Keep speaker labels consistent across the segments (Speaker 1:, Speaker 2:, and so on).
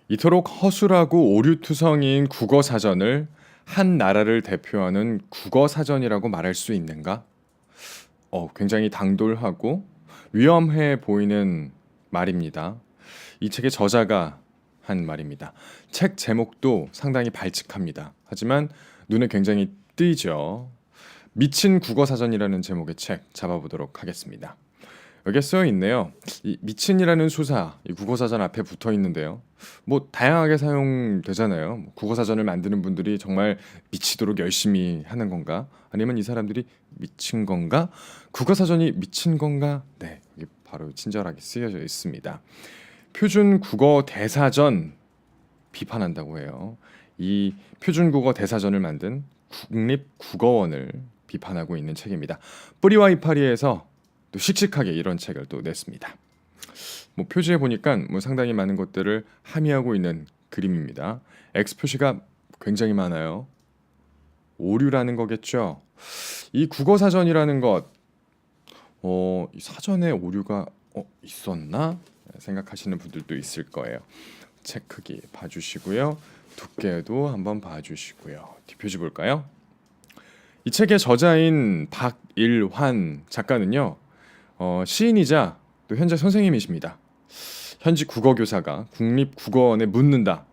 Speaker 1: 이토록 허술하고 오류투성이인 국어사전을 한 나라를 대표하는 국어사전이라고 말할 수 있는가? 굉장히 당돌하고 위험해 보이는 말입니다. 이 책의 저자가 한 말입니다. 책 제목도 상당히 발칙합니다. 하지만 눈에 굉장히 띄죠. 미친 국어사전이라는 제목의 책 잡아보도록 하겠습니다. 여기에 써 있네요. 이 미친이라는 수사, 이 국어사전 앞에 붙어 있는데요. 뭐 다양하게 사용되잖아요. 뭐 국어사전을 만드는 분들이 정말 미치도록 열심히 하는 건가? 아니면 이 사람들이 미친 건가? 국어사전이 미친 건가? 네, 이게 바로 친절하게 쓰여져 있습니다. 표준 국어 대사전 비판한다고 해요. 이 표준 국어 대사전을 만든 국립국어원을 비판하고 있는 책입니다. 뿌리와 이파리에서 또 씩씩하게 이런 책을 또 냈습니다. 뭐 표지에 보니까 뭐 상당히 많은 것들을 함의하고 있는 그림입니다. X 표시가 굉장히 많아요. 오류라는 거겠죠. 이 국어 사전이라는 것, 이 사전에 오류가 있었나 생각하시는 분들도 있을 거예요. 책 크기 봐주시고요. 두께도 한번 봐주시고요. 뒷표지 볼까요? 이 책의 저자인 박일환 작가는요. 시인이자 또 현재 선생님이십니다. 현직 국어교사가 국립국어원에 묻는다.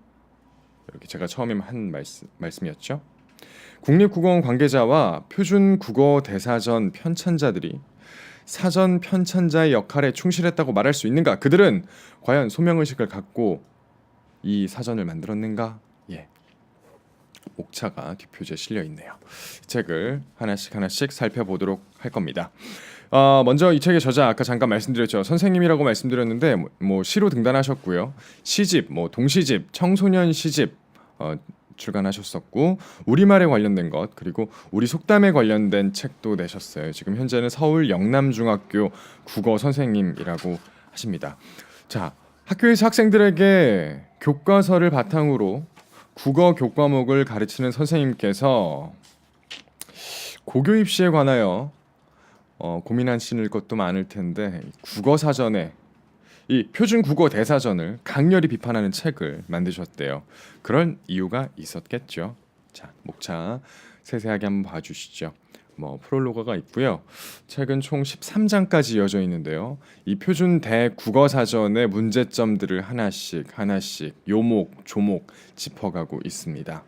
Speaker 1: 이렇게 제가 처음에 한 말씀이었죠. 국립국어원 관계자와 표준국어대사전 편찬자들이 사전 편찬자의 역할에 충실했다고 말할 수 있는가? 그들은 과연 소명의식을 갖고 이 사전을 만들었는가? 예. 옥차가 뒷표지에 실려 있네요. 책을 하나씩 살펴보도록 할 겁니다. 먼저 이 책의 저자 아까 잠깐 말씀드렸죠. 선생님이라고 말씀드렸는데 뭐 시로 등단하셨고요. 시집, 뭐 동시집, 청소년 시집 출간하셨었고 우리말에 관련된 것 그리고 우리 속담에 관련된 책도 내셨어요. 지금 현재는 서울 영남중학교 국어 선생님이라고 하십니다. 자, 학교에서 학생들에게 교과서를 바탕으로 국어 교과목을 가르치는 선생님께서 고교 입시에 관하여 고민하시는 것도 많을 텐데 국어 사전에 이 표준 국어 대사전을 강렬히 비판하는 책을 만드셨대요. 그런 이유가 있었겠죠. 자, 목차 세세하게 한번 봐주시죠. 뭐 프롤로그가 있고요. 책은 총 13장까지 이어져 있는데요. 이 표준 대국어 사전의 문제점들을 하나씩 요목 조목 짚어가고 있습니다.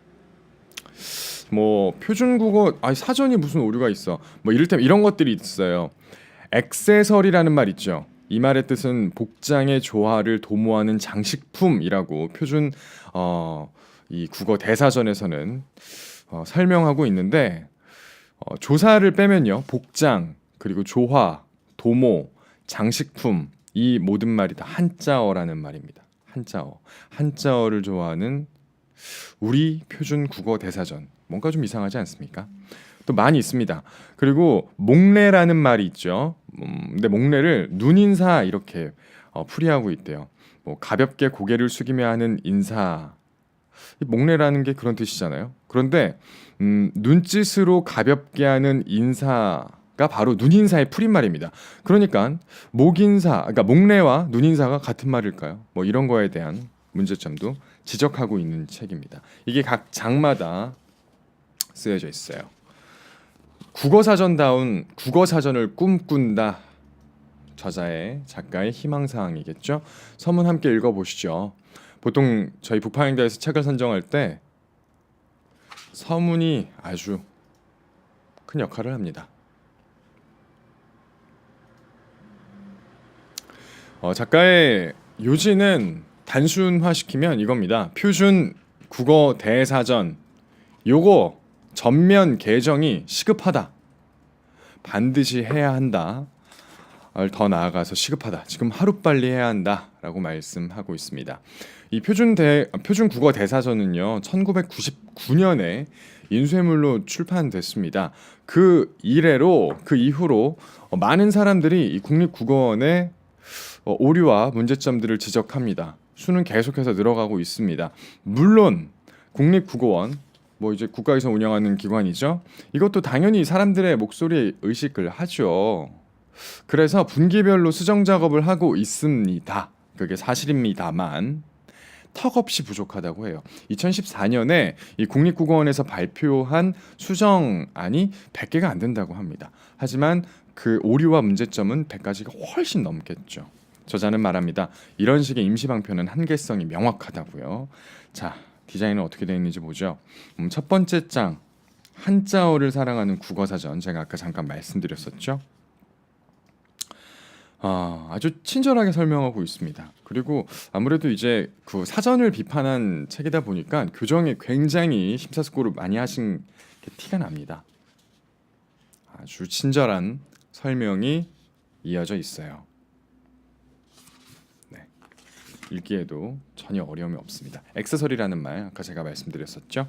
Speaker 1: 뭐 표준 국어 사전이 무슨 오류가 있어? 뭐 이를테면 이런 것들이 있어요. 액세서리라는 말 있죠. 이 말의 뜻은 복장의 조화를 도모하는 장식품이라고 표준 이 국어 대사전에서는 설명하고 있는데 조사를 빼면요. 복장 그리고 조화, 도모, 장식품 이 모든 말이 다 한자어라는 말입니다. 한자어를 좋아하는 우리 표준 국어 대사전 뭔가 좀 이상하지 않습니까? 또 많이 있습니다. 그리고 목례라는 말이 있죠. 근데 목례를 눈인사 이렇게 풀이하고 있대요. 뭐 가볍게 고개를 숙이며 하는 인사. 목례라는 게 그런 뜻이잖아요. 그런데 눈짓으로 가볍게 하는 인사가 바로 눈인사의 풀이말입니다. 그러니까 목인사, 그러니까 목례와 눈인사가 같은 말일까요? 뭐 이런 거에 대한 문제점도 지적하고 있는 책입니다. 이게 각 장마다 쓰여져 있어요. 국어사전다운 국어사전을 꿈꾼다. 작가의 희망사항이겠죠. 서문 함께 읽어보시죠. 보통 저희 북파행대에서 책을 선정할 때 서문이 아주 큰 역할을 합니다. 작가의 요지는 단순화시키면 이겁니다. 표준 국어 대사전 요거 전면 개정이 시급하다. 반드시 해야 한다. 더 나아가서 시급하다. 지금 하루빨리 해야 한다라고 말씀하고 있습니다. 이 표준 국어 대사전은요. 1999년에 인쇄물로 출판됐습니다. 그 이후로 많은 사람들이 이 국립국어원의 오류와 문제점들을 지적합니다. 수는 계속해서 늘어가고 있습니다. 물론 국립국어원 뭐 이제 국가에서 운영하는 기관이죠. 이것도 당연히 사람들의 목소리에 의식을 하죠. 그래서 분기별로 수정 작업을 하고 있습니다. 그게 사실입니다만 턱없이 부족하다고 해요. 2014년에 이 국립국어원에서 발표한 수정안이 100개가 안 된다고 합니다. 하지만 그 오류와 문제점은 100가지가 훨씬 넘겠죠. 저자는 말합니다. 이런 식의 임시 방편은 한계성이 명확하다고요. 자, 디자인은 어떻게 되어 있는지 보죠. 첫 번째 장, 한자어를 사랑하는 국어사전, 제가 아까 잠깐 말씀드렸었죠. 아주 친절하게 설명하고 있습니다. 그리고 아무래도 이제 그 사전을 비판한 책이다 보니까 교정에 굉장히 심사숙고를 많이 하신 게 티가 납니다. 아주 친절한 설명이 이어져 있어요. 네, 읽기에도 전혀 어려움이 없습니다. 액세서리라는 말 아까 제가 말씀드렸었죠.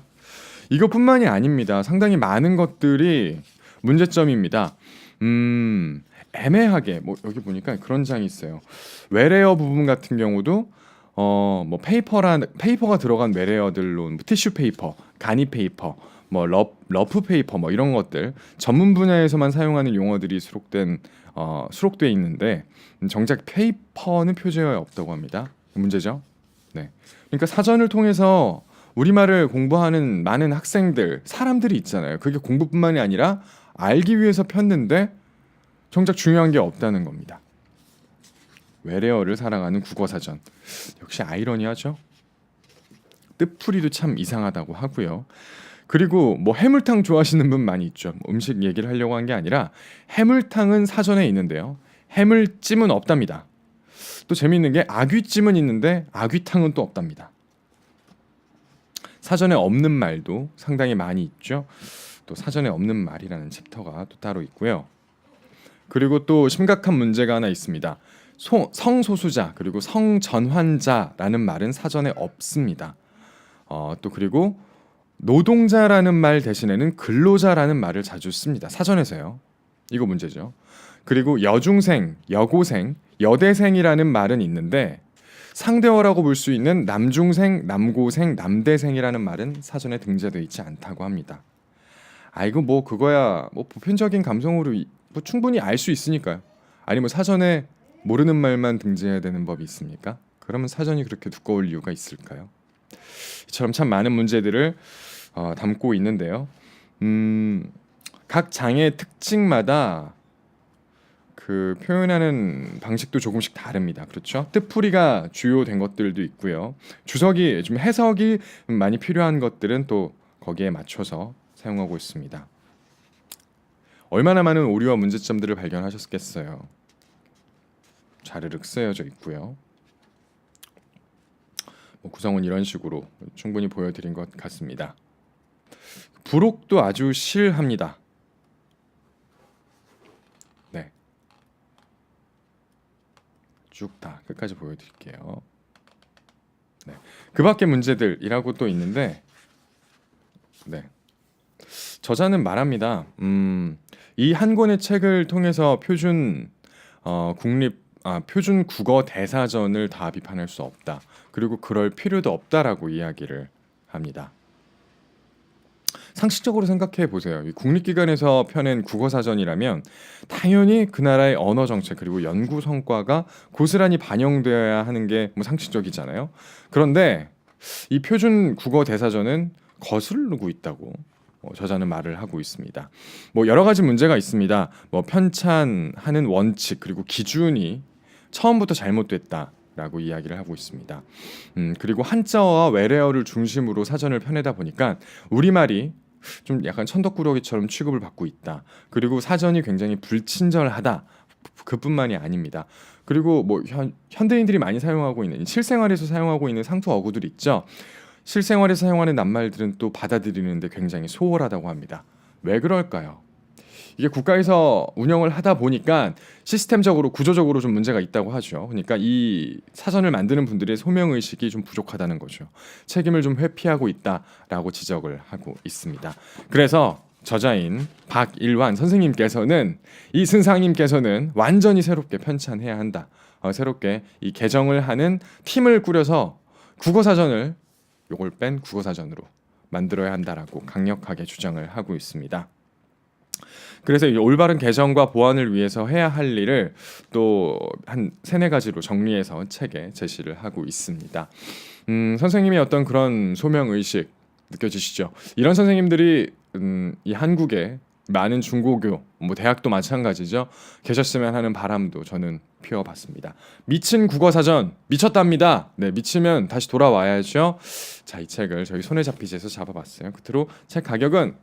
Speaker 1: 이것뿐만이 아닙니다. 상당히 많은 것들이 문제점입니다. 애매하게 뭐 여기 보니까 그런 장이 있어요. 외래어 부분 같은 경우도 뭐 페이퍼가 들어간 외래어들로 뭐 티슈 페이퍼, 가니 페이퍼, 뭐 러프 페이퍼 뭐 이런 것들 전문 분야에서만 사용하는 용어들이 수록돼 있는데 정작 페이퍼는 표제어에 없다고 합니다. 문제죠. 네. 그러니까 사전을 통해서 우리말을 공부하는 많은 학생들, 사람들이 있잖아요. 그게 공부뿐만이 아니라 알기 위해서 폈는데 정작 중요한 게 없다는 겁니다. 외래어를 사랑하는 국어사전. 역시 아이러니하죠. 뜻풀이도 참 이상하다고 하고요. 그리고 뭐 해물탕 좋아하시는 분 많이 있죠. 음식 얘기를 하려고 한 게 아니라 해물탕은 사전에 있는데요. 해물찜은 없답니다. 또 재미있는 게 아귀찜은 있는데 아귀탕은 또 없답니다. 사전에 없는 말도 상당히 많이 있죠. 또 사전에 없는 말이라는 챕터가 또 따로 있고요. 그리고 또 심각한 문제가 하나 있습니다. 성소수자 그리고 성전환자라는 말은 사전에 없습니다. 또 그리고 노동자라는 말 대신에는 근로자라는 말을 자주 씁니다. 사전에서요. 이거 문제죠. 그리고 여중생, 여고생, 여대생이라는 말은 있는데 상대어라고 볼 수 있는 남중생, 남고생, 남대생이라는 말은 사전에 등재되어 있지 않다고 합니다. 이거 뭐 그거야 뭐 보편적인 감성으로 뭐 충분히 알 수 있으니까요. 아니 뭐 사전에 모르는 말만 등재해야 되는 법이 있습니까? 그러면 사전이 그렇게 두꺼울 이유가 있을까요? 이처럼 참 많은 문제들을 담고 있는데요. 각 장의 특징마다 그 표현하는 방식도 조금씩 다릅니다. 그렇죠? 뜻풀이가 주요된 것들도 있고요. 주석이 좀 해석이 많이 필요한 것들은 또 거기에 맞춰서 사용하고 있습니다. 얼마나 많은 오류와 문제점들을 발견하셨겠어요. 자르륵 쓰여져 있고요. 뭐 구성은 이런 식으로 충분히 보여드린 것 같습니다. 부록도 아주 실합니다. 네, 쭉 다 끝까지 보여드릴게요. 네, 그 밖의 문제들이라고 또 있는데, 네, 저자는 말합니다. 이 한 권의 책을 통해서 표준 국어 대사전을 다 비판할 수 없다. 그리고 그럴 필요도 없다라고 이야기를 합니다. 상식적으로 생각해 보세요. 이 국립기관에서 펴낸 국어사전이라면 당연히 그 나라의 언어 정책 그리고 연구 성과가 고스란히 반영되어야 하는 게 뭐 상식적이잖아요. 그런데 이 표준 국어 대사전은 거스르고 있다고 저자는 말을 하고 있습니다. 뭐 여러 가지 문제가 있습니다. 뭐 편찬하는 원칙 그리고 기준이 처음부터 잘못됐다라고 이야기를 하고 있습니다. 그리고 한자어와 외래어를 중심으로 사전을 펴내다 보니까 우리말이 좀 약간 천덕꾸러기처럼 취급을 받고 있다. 그리고 사전이 굉장히 불친절하다. 그뿐만이 아닙니다. 그리고 뭐 현대인들이 많이 사용하고 있는 실생활에서 사용하고 있는 상투 어구들 있죠. 실생활에서 사용하는 낱말들은 또 받아들이는데 굉장히 소홀하다고 합니다. 왜 그럴까요? 이게 국가에서 운영을 하다 보니까 시스템적으로 구조적으로 좀 문제가 있다고 하죠. 그러니까 이 사전을 만드는 분들의 소명 의식이 좀 부족하다는 거죠. 책임을 좀 회피하고 있다라고 지적을 하고 있습니다. 그래서 저자인 박일환 선생님께서는 이 선생님께서는 완전히 새롭게 편찬해야 한다. 새롭게 이 개정을 하는 팀을 꾸려서 국어사전을 요걸 뺀 국어사전으로 만들어야 한다라고 강력하게 주장을 하고 있습니다. 그래서 이 올바른 개정과 보완을 위해서 해야 할 일을 또 한 세네 가지로 정리해서 책에 제시를 하고 있습니다. 선생님의 어떤 그런 소명 의식 느껴지시죠? 이런 선생님들이 이 한국에 많은 중고교, 뭐 대학도 마찬가지죠. 계셨으면 하는 바람도 저는 피워봤습니다. 미친 국어사전 미쳤답니다. 네, 미치면 다시 돌아와야죠. 자, 이 책을 저희 손에 잡히지에서 잡아봤어요. 끝으로 책 가격은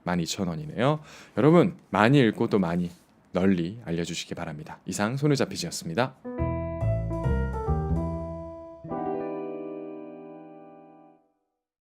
Speaker 1: 12,000원이네요. 여러분 많이 읽고 또 많이 널리 알려주시기 바랍니다. 이상 손에 잡히지였습니다.